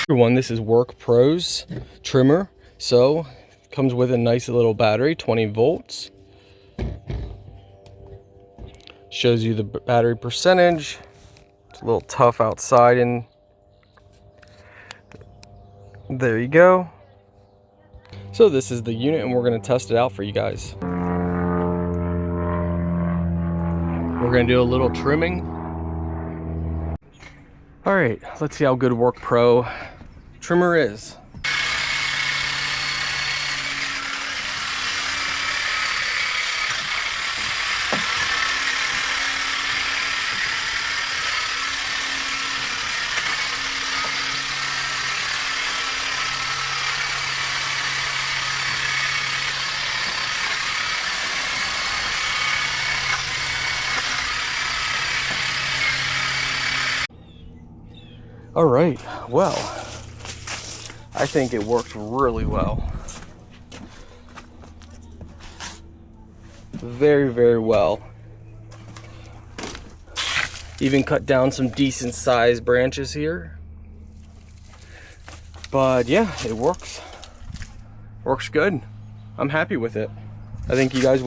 Everyone, this is WORKPROX trimmer. So comes with a nice little battery, 20 volts. Shows you the battery percentage. It's a little tough outside, and there you go. So this is the unit, and we're going to test it out for you guys. We're going to do a little trimming. All right, let's see how good WORKPRO trimmer is. All right, well, I think it worked really well. Very, very well. Even cut down some decent sized branches here. But yeah, it works. Works good. I'm happy with it. I think you guys